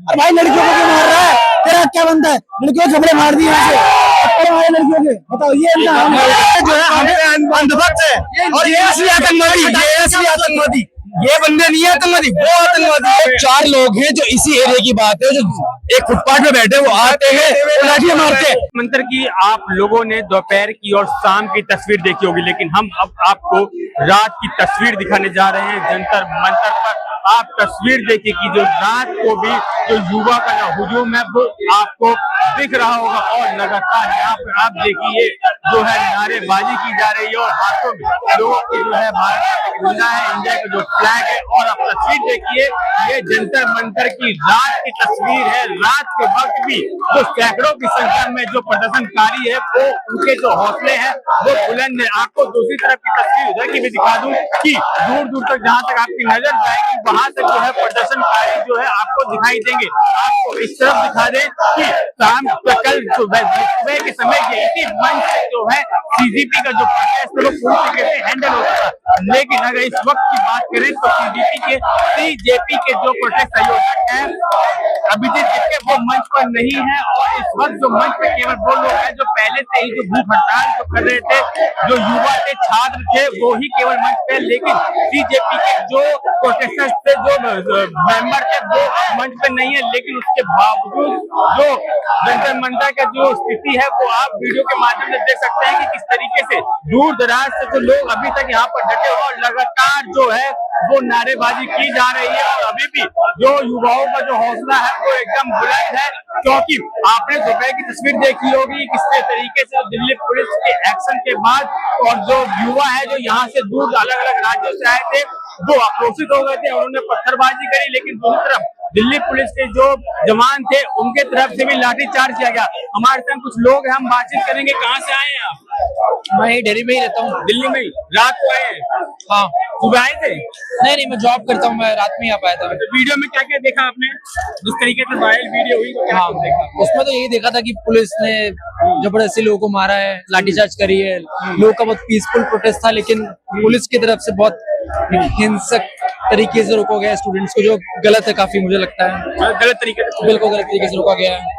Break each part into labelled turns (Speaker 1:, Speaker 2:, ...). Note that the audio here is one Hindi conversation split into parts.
Speaker 1: और भाई लड़कियों को क्यों मार रहा है? तेरा क्या बनता है? लड़कियों को झपड़े मार दिए यहाँ से लड़कियों के, बताओ ये जो है हमें अंधभक्त है और ये असली आतंकवादी, ये असली आतंकवादी, ये बंदे नहीं है आतंकवादी, वो आतंकवादी। 4 लोग हैं जो इसी एरिया की बात है, जो एक फुटपाथ पे बैठे वो आते हैं लाठियां मारते हैं।
Speaker 2: मंत्र की आप लोगों ने दोपहर की और शाम की तस्वीर देखी होगी, लेकिन हम अब आपको रात की तस्वीर दिखाने जा रहे हैं जंतर मंतर पर। आप तस्वीर देखिए कि जो रात को भी जो युवा का जो हुजूम है वो आपको दिख रहा होगा और लगातार यहाँ पर आप देखिए जो है नारेबाजी की जा रही है और हाथों में लोगों की जो है भारत झंडा है, इंडिया का जो फ्लैग है। और आप तस्वीर देखिए, ये जंतर मंतर की रात की तस्वीर है। रात के वक्त भी जो सैकड़ों की संख्या में जो प्रदर्शनकारी है वो उनके जो हौसले हैं वो बुलंद है। आपको दूसरी तरफ की तस्वीर उधर की भी दिखा दूं कि दूर दूर तक जहां तक आपकी नजर जाएगी वहां तक जो है प्रदर्शनकारी जो है आपको दिखाई देंगे। आपको इस तरफ दिखा दें कि शाम कल सुबह के समय इसी मंच से जो है सीजीपी का जो प्रोटेस्ट है वो पूरी तरीके से हैंडल होता था, लेकिन अगर इस वक्त की बात करें तो सीजेपी के जो प्रोटेस्ट आयोजक हैं अभिजीत चिटके वो मंच पर नहीं है। और इस वक्त जो मंच पे केवल वो लोग हैं जो पहले से ही जो भूख हड़ताल जो कर रहे थे, जो युवा थे, छात्र थे, वो ही केवल मंच पे। लेकिन सीजेपी के जो प्रोटेस्टर्स थे, जो मेंबर थे, वो मंच पे नहीं है। लेकिन उसके बावजूद जो जंतर मंतर का जो स्थिति है वो आप वीडियो के माध्यम से देख सकते हैं कि किस तरीके से दूर दराज से जो लोग अभी तक यहाँ पर डटे हुए और लगातार जो है वो नारेबाजी की जा रही है। और अभी भी जो युवाओं का जो हौसला है वो एकदम बुलंद है, क्योंकि आपने दोपहर की तस्वीर देखी होगी किस तरीके से दिल्ली पुलिस के एक्शन के बाद और जो युवा है जो यहाँ से दूर अलग अलग राज्यों से आए थे वो आक्रोशित हो गए थे, उन्होंने पत्थरबाजी करी। लेकिन दूसरी तरफ दिल्ली पुलिस के जो जवान थे उनके तरफ से भी लाठीचार्ज किया गया। हमारे साथ कुछ लोग हैं, हम बातचीत करेंगे। कहाँ से आए हैं आप?
Speaker 1: मैं डेरी में ही रहता हूँ।
Speaker 2: दिल्ली में ही? रात को आए हैं?
Speaker 1: हाँ।
Speaker 2: सुबह आए थे?
Speaker 1: नहीं, मैं जॉब करता हूँ, मैं रात में ही आ पाया था।
Speaker 2: तो वीडियो में क्या क्या देखा आपने? जिस तरीके से वायरल वीडियो हुई तो क्या देखा?
Speaker 1: उसमें तो यही देखा था कि पुलिस ने जबरदस्ती लोगों को मारा है, लाठीचार्ज करी है। लोगों का बहुत पीसफुल प्रोटेस्ट था, लेकिन पुलिस की तरफ से बहुत हिंसक तरीके से रोका गया स्टूडेंट्स को, जो गलत है काफी, मुझे लगता है
Speaker 2: गलत तरीके से,
Speaker 1: बिल्कुल गलत तरीके से रोका गया है,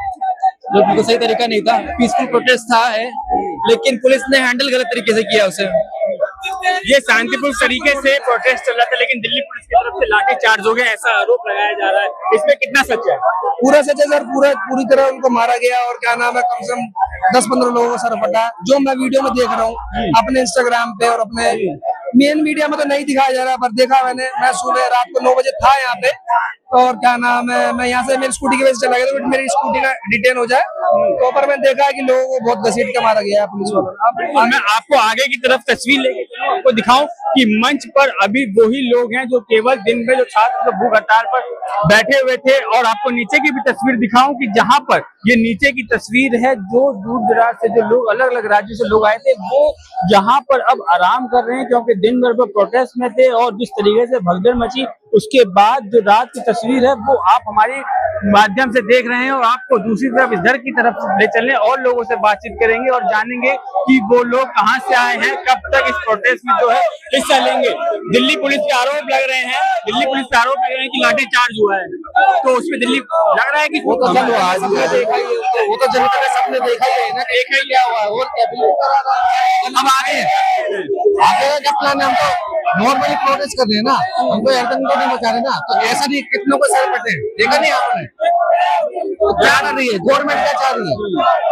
Speaker 1: जो बिल्कुल सही तरीका नहीं था। पीसफुल प्रोटेस्ट था है, लेकिन पुलिस ने हैंडल गलत तरीके से किया उसे।
Speaker 2: ये शांतिपूर्ण तरीके से प्रोटेस्ट चल रहा था, लेकिन दिल्ली पुलिस की तरफ से लाठीचार्ज हो गया, ऐसा आरोप लगाया जा रहा है। इसमें कितना सच है?
Speaker 1: पूरा सच है सर, पूरी तरह उनको मारा गया। और क्या नाम है, कम से कम 10-15 लोगों का सर फटा, जो मैं वीडियो में देख रहा हूँ अपने इंस्टाग्राम पे और अपने मेन मीडिया में तो नहीं दिखाया जा रहा, पर देखा मैंने। मैं सुबह रात को 9 बजे था यहाँ पे, और क्या नाम है, मैं यहाँ से मेरी स्कूटी की वजह से चला गया था, मेरी स्कूटी का डिटेन हो जाए तो पर मैंने देखा है कि लोगों को बहुत घसीट के मारा गया है पुलिस वालों।
Speaker 2: मैं आपको आगे की तरफ तस्वीर लेके चलूं, आपको दिखाऊं कि मंच पर अभी वही लोग हैं जो केवल दिन में जो छात्र जो भूख हड़ताल पर बैठे हुए थे। और आपको नीचे की भी तस्वीर दिखाऊं कि जहां पर ये नीचे की तस्वीर है, जो दूर दराज से जो लोग अलग अलग राज्यों से लोग आए थे वो यहाँ पर अब आराम कर रहे हैं, क्योंकि दिन भर वो प्रोटेस्ट में थे। और जिस तरीके से भगदड़ मची उसके बाद जो रात की तस्वीर है वो आप हमारे माध्यम से देख रहे हैं। और आपको दूसरी तरफ इधर की तरफ ले चलने और लोगों से बातचीत करेंगे और जानेंगे कि वो लोग कहां से आए हैं, कब तक इस प्रोटेस्ट में जो है हिस्सा लेंगे। दिल्ली पुलिस के आरोप लग रहे हैं, दिल्ली पुलिस के आरोप लग रहे हैं कि लाठीचार्ज हुआ है, तो उसमें दिल्ली लग रहा है कि वो तो सबने देखा ही है, वो तो जनता ने सबने देखा ही है ना, देखा ही क्या हुआ है। और अब आगे क्या प्लान है? हम तो नॉर्मली प्रोटेस्ट कर रहे हैं ना, हमको आतंक नहीं मचा रहे ना, तो ऐसा नहीं कितनों को सर पटे देखा नहीं आपने? तो क्या कर रही है गवर्नमेंट, क्या चाह रही है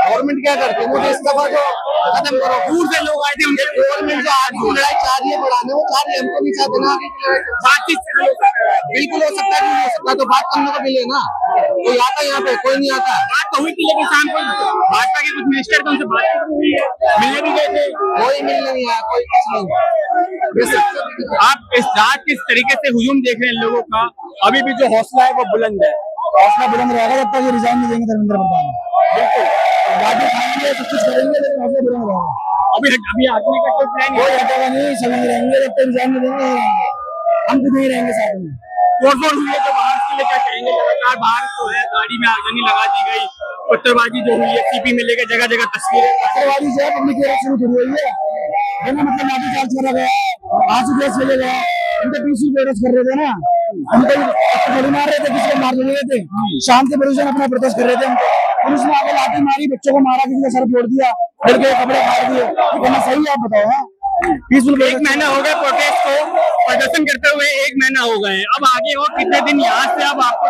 Speaker 2: गवर्नमेंट, क्या करती है? मुझे इस्तीफा जो खत्म करो। दूर से लोग आए थे, उनके गवर्नमेंट जो आगे की लड़ाई चाह रही है बढ़ाने, वो चाह रही है, हमको नहीं चाहते ना आगे की लड़ाई। बातचीत बिल्कुल हो सकता है, नहीं हो सकता, तो बात करने को मिले ना। कोई आता है यहाँ पे? कोई नहीं आता। बात तो हुई थी, लेकिन शाम को भाजपा के कुछ मिनिस्टर थे, उनसे बात हुई है, मिलने भी गए थे, कोई मिलने नहीं आया, कोई कुछ नहीं। आप इस रात किस तरीके से हुजूम देख रहे हैं लोगों का? अभी भी जो हौसला है वो बुलंद है,
Speaker 1: हौसला बुलंद रहेगा जब तक ये रिजाइन नहीं देंगे धर्मेंद्र प्रधान। बिल्कुल बाकी खाएंगे तो कुछ करेंगे, लेकिन हौसला बुलंद रहेगा।
Speaker 2: अभी आदमी का कोई प्लान
Speaker 1: कोई हटेगा नहीं, सभी रहेंगे जब तक रिजाइन नहीं देंगे, हम भी नहीं रहेंगे साथ में।
Speaker 2: तोड़फोड़ हुई है तो बाहर के लिए क्या कहेंगे? लगातार बाहर जो है गाड़ी में आगजनी लगा दी गई, पत्थरबाजी जो हुई है, सीपी में लेकर जगह जगह तस्वीरें,
Speaker 1: पत्थरबाजी से पब्लिक शुरू हुई है, बिना मतलब लाठीचार्ज करा गया, आंसू गैस ले गया, उनके पीछे प्रोटेस्ट कर रहे थे ना,
Speaker 3: उनको गोली मार रहे थे, किसी को मार रहे थे, शांति प्रदर्शन अपना प्रोटेस्ट कर रहे थे। उनको पुलिस ने आगे लाठी मारी, बच्चों को मारा, किसी का सर फोड़ दिया, लड़के कपड़े फाड़ दिए। ये करना सही है? आप बताओ। हाँ, पीसफुल।
Speaker 2: 1 महीना हो गया प्रोटेस्ट को प्रदर्शन करते हुए, 1 महीना हो गए। अब आगे और कितने दिन यहाँ से अब आपको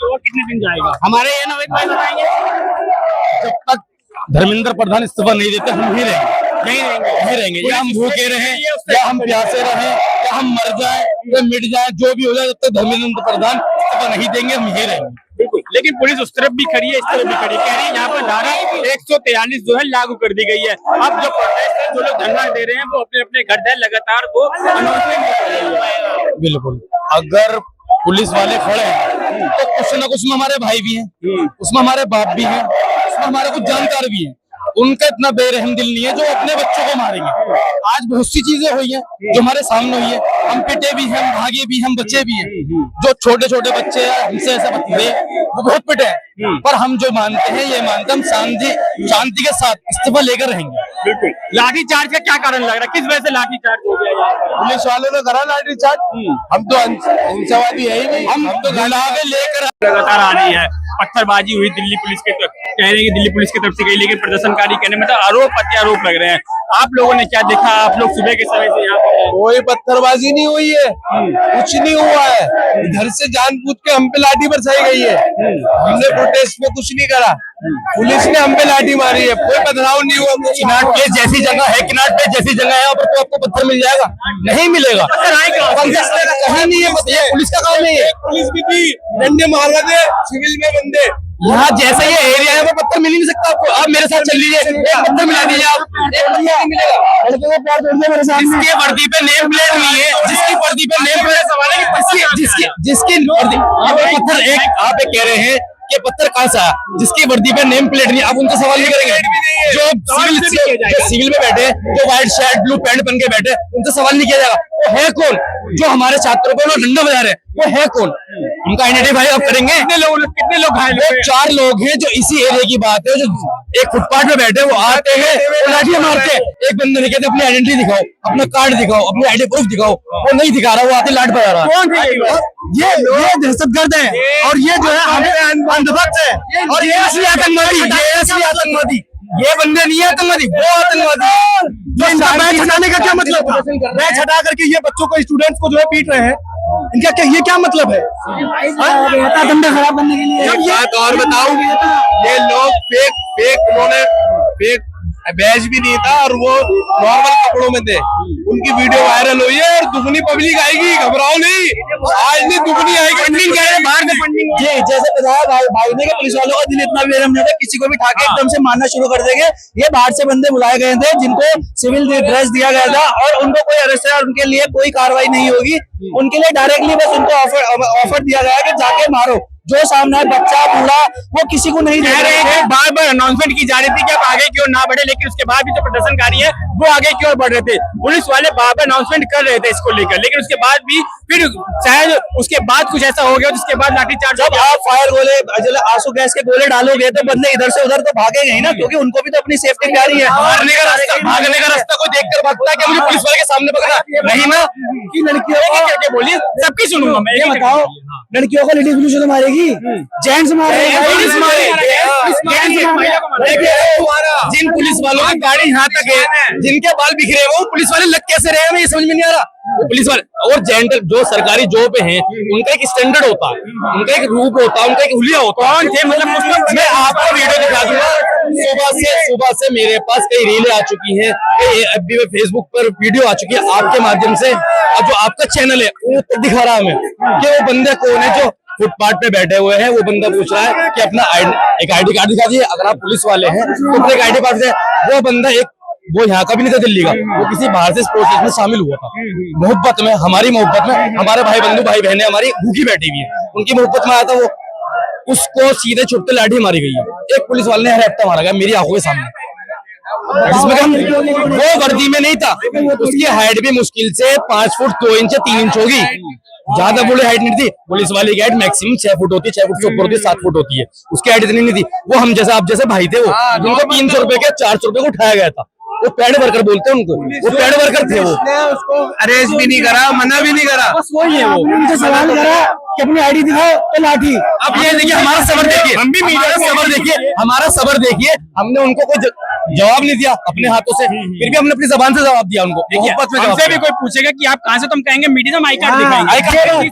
Speaker 2: और कितने दिन जाएगा? हमारे ये नवनीत भाई बताएंगे।
Speaker 4: जब तक धर्मेंद्र प्रधान इस्तीफा नहीं देते हम ही रहेंगे,
Speaker 2: नहीं रहेंगे।
Speaker 4: या हम भूखे रहें, या हम प्यासे रहें, या हम मर जाएं, या मिट जाएं, जो भी हो जाए, जब तक धर्मेंद्र प्रधान इस्तीफा नहीं देंगे हम यही रहेंगे।
Speaker 2: बिल्कुल। लेकिन पुलिस उस तरफ भी खड़ी है, इस तरफ भी खड़ी है, कह रही है यहाँ पर धारा 143 जो है लागू कर दी गई है। अब जो प्रोटेस्ट है, जो लोग धरना दे रहे हैं, वो अपने अपने घर जाए, लगातार वो अनाउंसमेंट कर रही है।
Speaker 4: बिल्कुल। अगर पुलिस वाले खड़े हैं तो कुछ न कुछ में हमारे भाई भी हैं, उसमें हमारे बाप भी हैं, उसमें हमारे कुछ जानकार भी हैं। उनका इतना बेरहम दिल नहीं है जो अपने बच्चों को मारेंगे। आज बहुत सी चीजें हुई हैं जो हमारे सामने हुई है, हम पिटे भी हैं, हम भागे भी, हम बच्चे भी हैं। जो छोटे छोटे बच्चे हैं हमसे ऐसा हुए, वो बहुत पिटे हैं, पर हम जो मानते हैं, ये मानते हैं हम शांति के साथ इस्तीफा लेकर रहेंगे।
Speaker 2: बिल्कुल। लाठी चार्ज का क्या कारण लग रहा है? किस वजह से लाठी चार्ज हो गया?
Speaker 4: पुलिस वालों ने करा लाठी चार्ज। हम तो हिंसावादी है ही नहीं, हम तो गुलाबे लेकर
Speaker 2: लगातार आ रही है। पत्थरबाजी हुई दिल्ली पुलिस के, कह रहे हैं कि दिल्ली पुलिस की तरफ से गई, लेकिन प्रदर्शनकारी कहने में आरोप प्रत्यारोप लग रहे हैं। आप लोगों ने क्या देखा? आप लोग सुबह के समय से यहाँ पर हैं।
Speaker 4: कोई पत्थरबाजी नहीं हुई है, कुछ नहीं हुआ है। इधर से जानबूझ के हम पे लाठी बरसाई गई है। हमने प्रोटेस्ट में कुछ नहीं करा, पुलिस ने हम पे लाठी मारी है, कोई बदलाव नहीं हुआ। किनाट प्लेस जैसी जगह है, किनाट प्लेस जैसी जगह है, पर तो आपको पत्थर मिल जाएगा? नहीं मिलेगा, कहीं नहीं है। पुलिस का काम नहीं है। पुलिस भी थी, डंडे मार रहे थे सिविल में बंदे। यहाँ जैसे ये एरिया है वो पत्थर मिल ही नहीं सकता आपको। आप मेरे साथ चल लीजिए, एक पत्थर मिला दीजिए आप, एक पत्थर नहीं मिलेगा। जिसके वर्दी पे नेम प्लेट नहीं है, जिसकी वर्दी पे नेम प्लेट सवाल है कि जिसकी वर्दी, आप एक पत्थर आप कह रहे हैं कि पत्थर कहाँ से आया? जिसकी वर्दी पे नेम प्लेट नहीं, आप उनसे सवाल नहीं करेंगे। जो सिविल में बैठे, जो व्हाइट शर्ट ब्लू पैंट पहन के बैठे, उनसे सवाल नहीं किया जाएगा। वो है कौन जो हमारे छात्रों को डंडा बजा रहे हैं? वो है कौन? उनका आइडेंटिफाई आप करेंगे? कितने लोग घायल हुए? 4 लोग हैं जो इसी एरिया की बात है, जो एक फुटपाथ पे बैठे, वो आते हैं, लाठियां मारते हैं। एक बंदे ने कहते अपनी आइडेंटिटी दिखाओ, अपना कार्ड दिखाओ, अपनी आईडी प्रूफ दिखाओ, वो नहीं दिखा रहा, वो आते लाठ बजा रहा है। ये दहशतगर्द है, और ये जो है हमें अंधभक्त है, और ये असली आतंकवादी, ये बंदे नहीं है आतंकवादी, वो आतंकवादी। बैच हटाने का क्या मतलब था? बैच हटा करके ये बच्चों को, स्टूडेंट्स को जो है पीट रहे हैं, इनका क्या, ये क्या मतलब है?
Speaker 3: धंधा खराब करने के लिए।
Speaker 4: एक बात और बताऊं, ये लोग फेक उन्होंने फेक बैच भी नहीं था, और वो नॉर्मल कपड़ों में थे। उनकी वीडियो वायरल हुई है, और दुगनी पब्लिक आएगी, घबराओ नहीं, आज नहीं दुगनी आएगी। फंडिंग कह रहे हैं बाहर से, फंडिंग।
Speaker 3: जी, जैसे बताया भाई ने कि पुलिस वालों का दिल इतना बेरहम नहीं था, किसी को भी ठाके एकदम से मारना शुरू कर देंगे। ये बाहर से बंदे बुलाए गए थे जिनको सिविल ड्रेस दिया गया था, और उनको कोई अरेस्ट है, उनके लिए कोई कार्रवाई नहीं होगी। उनके लिए डायरेक्टली बस उनको ऑफर दिया गया कि जाके मारो, जो सामने है, बच्चा बूढ़ा, वो किसी को नहीं
Speaker 2: कह रहे हैं। बार बार अनाउंसमेंट की जा रही थी कि आप आगे की ओर ना बढ़े, लेकिन उसके बाद भी जो प्रदर्शनकारी है वो आगे की ओर बढ़ रहे थे। पुलिस वाले बार बार अनाउंसमेंट कर रहे थे इसको लेकर, लेकिन उसके बाद भी फिर शायद उसके बाद कुछ ऐसा हो गया जिसके बाद लाठीचार्ज।
Speaker 3: जब आप फायर गोले, आंसू गैस के गोले डालोगे तो बंदे इधर से उधर तो भागेंगे ही ना, क्योंकि उनको भी तो अपनी सेफ्टी प्यारी है।
Speaker 4: भागने का रास्ता कोई देखकर भागता है कि मुझे पुलिस वाले के सामने पकड़ा नहीं ना?
Speaker 3: कि लड़कियों को
Speaker 2: बोलिए, सबकी सुनूंगा मैं।
Speaker 3: ये बताओ, लड़कियों को लेडीज पुलिस तो मारेगी, जेंट्स मारेगी।
Speaker 4: जिन पुलिस वालों की गाड़ी यहाँ तक है, जिनके बाल बिखरे वो पुलिस वाले लग कैसे रहे हैं, ये समझ में नहीं आ रहा। वो पुलिस वाले और जेंटल जो सरकारी जॉब पे हैं, उनका एक स्टैंडर्ड होता है, उनका एक रूप होता है, उनका एक हुलिया होता है। कौन थे? मतलब मैं आपको वीडियो दिखा दूंगा। सुबह से मेरे पास कई रीलें आ चुकी हैं, कई FB पे, फेसबुक पर वीडियो आ चुकी है आपके माध्यम से। अब जो आपका चैनल है वो तो दिखा रहा हमें कि वो बंदे कौन है जो फुटपाथ पे बैठे हुए हैं। वो बंदा पूछ रहा है कि अपना एक आईडी कार्ड दिखा दीजिए, अगर आप पुलिस वाले हैं तो अपना एक आईडी कार्ड दे। वो बंदा वो यहाँ का भी नहीं था, दिल्ली का, वो किसी बाहर से प्रोसेस में शामिल हुआ था। मोहब्बत में, हमारी मोहब्बत में, हमारे भाई बंधु भाई बहनें हमारी भूखी बैठी हुई है, उनकी मोहब्बत में आया था। वो उसको सीधे छुपते लाठी मारी गई है। एक पुलिस वाले ने हफ्ता मारा गया मेरी आंखों के सामने, जिसमें हम वो वर्दी में नहीं था। उसकी हाइट भी मुश्किल से 5 फुट 2 इंच 3 इंच होगी, ज्यादा बड़ी हाइट नहीं थी। पुलिस वाले की हाइट मैक्सिमम 6 फुट होती है, 6 फुट से ऊपर होती है, 7 फुट होती है। उसकी हाइट इतनी नहीं थी। वो हम जैसे आप जैसे भाई थे, वो जिनको 300 रुपए के 400 रुपए को उठाया गया था,
Speaker 3: वो पैड वर्कर बोलते हैं उनको, वो पैड वर्कर थे वो।
Speaker 4: उसने उसको अरेस्ट भी नहीं करा, मना भी नहीं करा।
Speaker 3: बस वही है वो।
Speaker 1: उनसे सवाल करा कि अपनी आईडी दिखाओ तो लाठी।
Speaker 3: अब ये देखिए हमारा सबर देखिए, हम भी मीडिया का सबर देखिए, हमारा सबर देखिए। हमने उनको कोई जवाब नहीं दिया अपने हाथों से, फिर भी हमने अपनी जबान से जवाब दिया उनको। मोहब्बत में
Speaker 2: हमसे भी कोई पूछेगा कि आप कहाँ से, तो हम कहेंगे मीडिया में आई कार्ड दिखाएंगे।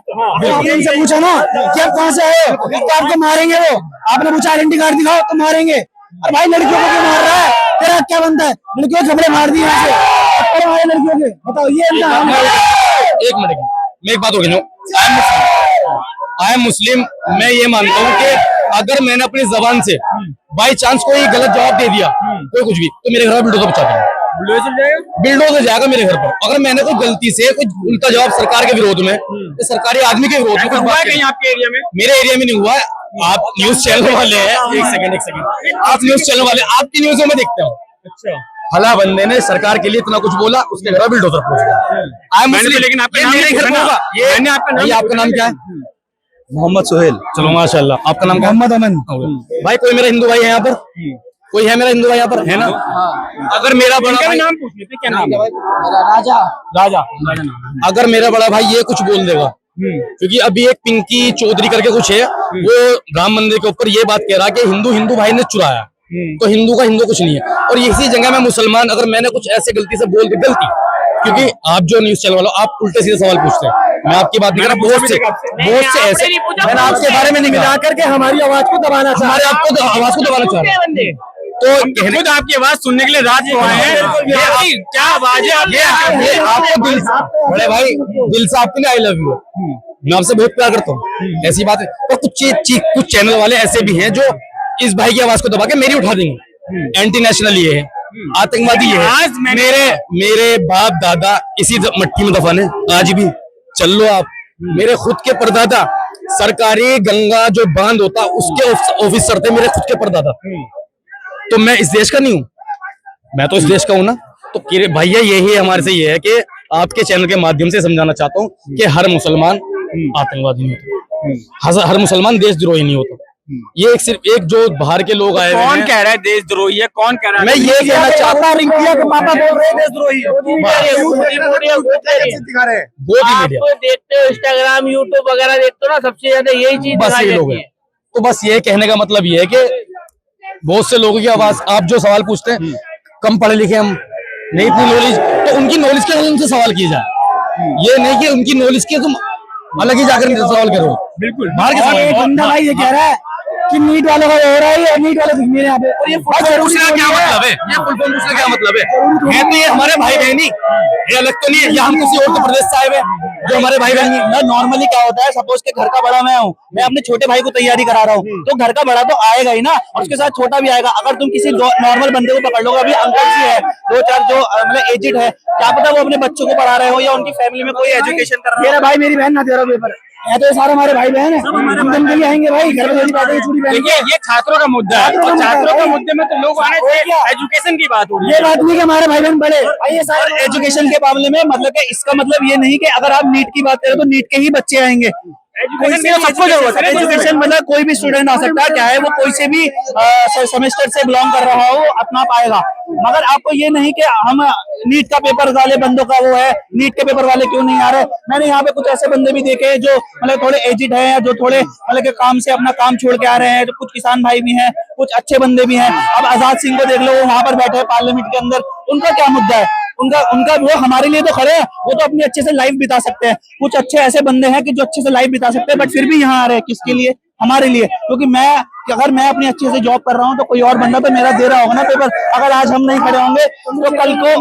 Speaker 1: आपने इनसे पूछा ना कि आप कहाँ से आए हो, तो आपको मारेंगे वो। आपने पूछा आइडेंटिटी कार्ड दिखाओ तो मारेंगे। और भाई लड़कियों को क्यों मार रहा है, तेरा क्या बनता है? लड़कियों के कपड़े मार दिए यहाँ से, थप्पड़ मारे लड़कियों के, बताओ ये इनका हाल है।
Speaker 3: एक मिनट, मैं एक बात हो गई, आई एम मुस्लिम। मैं ये मानता हूँ कि अगर मैंने अपनी जबान से बाई चांस कोई गलत जवाब दे दिया, कोई कुछ भी, तो मेरे घर में बिल्डोजर पहुंचा देंगे, बिल्डोजर जाएगा मेरे घर पर। अगर मैंने कोई गलती से कोई उल्टा जवाब सरकार के विरोध में, तो सरकारी आदमी के विरोध में कुछ बात कही
Speaker 2: आपके एरिया में,
Speaker 3: मेरे एरिया में नहीं हुआ। आप न्यूज चैनल वाले हैं, एक सेकंड, आप न्यूज चैनल वाले, आपकी न्यूज़ में देखते हो।
Speaker 2: अच्छा,
Speaker 3: फला बंदे ने सरकार के लिए इतना कुछ बोला, उसके घर में बिल्डोजर पहुंच गया।
Speaker 2: लेकिन आपका नाम
Speaker 3: मेरे घर में होगा।
Speaker 2: मैंने
Speaker 3: आपका नाम क्या है? मोहम्मद सोहेल। चलो माशाल्लाह। आपका नाम क्या? मोहम्मद अमन। भाई कोई मेरा हिंदू भाई है यहाँ पर? कोई है मेरा हिंदू भाई यहाँ पर? है ना? अगर मेरा बड़ा भाई,
Speaker 2: नाम पूछ लेते, क्या नाम है?
Speaker 3: राजा। अगर मेरा बड़ा भाई ये कुछ बोल देगा, क्योंकि अभी एक पिंकी चौधरी करके कुछ है, वो राम मंदिर के ऊपर ये बात कह रहा कि हिंदू भाई ने चुराया, तो हिंदू का हिंदू कुछ नहीं है। और इसी जगह में मुसलमान, अगर मैंने कुछ ऐसे गलती से बोल दी, गलती, क्योंकि आप जो न्यूज चैनल वालों, आप उल्टे सीधे सवाल पूछते हैं, मैं आपकी बात नहीं कर रहा, बहुत से ऐसे, मैंने आपके बारे में नहीं मिला करके हमारी आवाज को दबाना चाह रहे, आपको आवाज को दबाना चाह रहे हैं।
Speaker 2: तो खुद आपकी आवाज सुनने के लिए रात को आए हैं। क्या आवाज है
Speaker 3: आपको दिल, बड़े भाई दिल से आपके लिए आई लव यू, मैं आपसे बहुत प्यार करता हूँ, ऐसी बात है। और कुछ चैनल वाले ऐसे भी हैं जो इस भाई की आवाज को दबा के मेरी उठा देंगे। एंटी नेशनल ये है, आतंकवादी ये है। मेरे बाप दादा इसी मट्टी में दफन है, आज भी चल लो आप। मेरे खुद के परदादा सरकारी गंगा जो बांध होता उसके ऑफिसर थे, मेरे खुद के परदादा। तो मैं इस देश का नहीं हूँ, मैं तो इस देश का हूँ ना। तो भैया यही हमारे से ये है कि आपके चैनल के माध्यम से समझाना चाहता हूँ कि हर मुसलमान आतंकवादी नहीं होता, हर मुसलमान देशद्रोही नहीं होता। ये सिर्फ एक जो बाहर के लोग आए,
Speaker 2: कौन कह रहा है देशद्रोही है, कौन कह रहा है?
Speaker 3: मैं ये कहना चाहता हूँ,
Speaker 1: रिंकिया के पापा बोल रहे हैं देशद्रोही।
Speaker 5: आपको देखते हो इंस्टाग्राम यूट्यूब वगैरह देखते हो ना, सबसे ज्यादा यही चीज
Speaker 3: बस ये लोग हैं। तो बस ये कहने का मतलब ये है कि बहुत से लोगों की आवाज, आप जो सवाल पूछते हैं, कम पढ़े लिखे हम, नहीं इतनी नॉलेज, तो उनकी नॉलेज के उनसे सवाल किए जाए। ये नहीं कि उनकी नॉलेज के तुम अलग ही जाकर सवाल करो।
Speaker 2: बिल्कुल
Speaker 3: बाहर के सवाल।
Speaker 1: बंदा भाई ये कह रहा है कि नीट वालों का हो रहा है, ये नीट वाले मेरे यहाँ पे, और ये
Speaker 3: पूछने का क्या मतलब है? ये फुल फॉर्म पूछने का क्या मतलब है तो ये हमारे भाई बहन ही, ये अलग तो नहीं है, या हम किसी और प्रदेश से आए हुए जो हमारे भाई बहन। नॉर्मली क्या होता है, सपोज के घर का बड़ा मैं हूँ, मैं अपने छोटे भाई को तैयारी करा रहा हूँ, तो घर का बड़ा तो आएगा ही ना, और उसके साथ छोटा भी आएगा। अगर तुम किसी नॉर्मल बंदे को पकड़ लो, अभी अंकल जी है, दो चार जो मतलब एजिड है, क्या पता वो अपने बच्चों को पढ़ा रहे हो या उनकी फैमिली में कोई एजुकेशन कर रहा है।
Speaker 1: मेरा भाई मेरी बहन ना दे रहा पेपर है, तो ये सारे हमारे भाई बहन है, हम के लिए आएंगे भाई, घर में छुट्टी पहन।
Speaker 2: देखिए ये छात्रों का मुद्दा है, और छात्रों के मुद्दे में तो लोग आने से एजुकेशन की बात हो रही है।
Speaker 1: ये बात नहीं कि हमारे भाई बहन बड़े भाई, ये सारे
Speaker 3: एजुकेशन के मामले में मतलब कि इसका मतलब ये नहीं कि अगर आप नीट की बात करें तो नीट के ही बच्चे आएंगे। एजुकेशन मतलब कोई भी स्टूडेंट आ सकता है, चाहे वो कोई से भी सेमेस्टर से बिलोंग कर रहा हो, अपना पाएगा। मगर आपको ये नहीं कि हम नीट का पेपर वाले बंदों का वो है, नीट के पेपर वाले क्यों नहीं आ रहे। मैंने यहाँ पे कुछ ऐसे बंदे भी देखे हैं जो मतलब थोड़े एजिड है, या जो थोड़े मतलब के काम से अपना काम छोड़ के आ रहे हैं, तो कुछ किसान भाई भी हैं, कुछ अच्छे बंदे भी हैं। अब आजाद सिंह को देख लो, वो वहां पर बैठे हैं पार्लियामेंट के अंदर, उनका क्या मुद्दा है? उनका वो हमारे लिए तो खड़े हैं, वो तो अपनी अच्छे से लाइफ बिता सकते हैं। कुछ अच्छे ऐसे बंदे हैं कि जो अच्छे से लाइफ बिता सकते हैं, बट फिर भी यहाँ आ रहे हैं किसके लिए? हमारे लिए। क्योंकि अगर मैं अपनी अच्छे से जॉब कर रहा हूँ तो कोई और बंदा तो मेरा दे रहा होगा ना पेपर। अगर आज हम नहीं खड़े होंगे तो कल को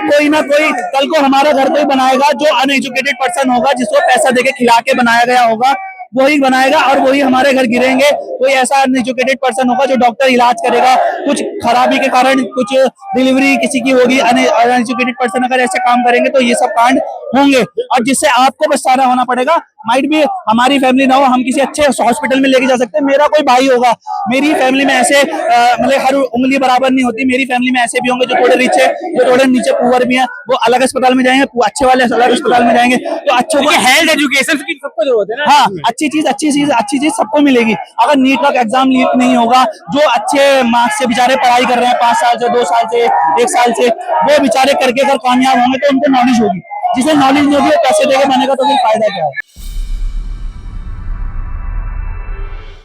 Speaker 3: कोई ना कोई, कल को हमारा घर कोई बनाएगा जो अनएजुकेटेड पर्सन होगा, जिसको पैसा देके खिला के बनाया गया होगा, वही बनाएगा और वही हमारे घर गिरेंगे। कोई ऐसा अनएजुकेटेड पर्सन होगा जो डॉक्टर इलाज करेगा, कुछ खराबी के कारण कुछ डिलीवरी किसी की होगी, अनएजुकेटेड पर्सन अगर ऐसे काम करेंगे तो ये सब कांड होंगे, और जिससे आपको पछताना होना पड़ेगा। माइट भी हमारी फैमिली ना हो, हम किसी अच्छे हॉस्पिटल में लेके जा सकते हैं। मेरा कोई भाई होगा, मेरी फैमिली में ऐसे मतलब हर उंगली बराबर नहीं होती, मेरी फैमिली में ऐसे भी होंगे जो थोड़े रिच है, जो थोड़े नीचे पुअर भी हैं, वो अलग अस्पताल में जाएंगे, अच्छे वाले अलग अस्पताल में जाएंगे। तो अच्छों को
Speaker 2: हेल्थ एजुकेशन की सबको जरूरत है ना।
Speaker 3: हाँ, अच्छी चीज सबको मिलेगी। अगर नीट का एग्जाम लीक नहीं होगा, जो अच्छे मार्क्स से बेचारे पढ़ाई कर रहे हैं 5 साल से, 2 साल से, 1 साल से, वो बेचारे करके अगर कामयाब होंगे तो उनको नॉलेज होगी। जिसे नॉलेज नहीं होगी वो पैसे देके बनेगा तो फिर फायदा क्या है।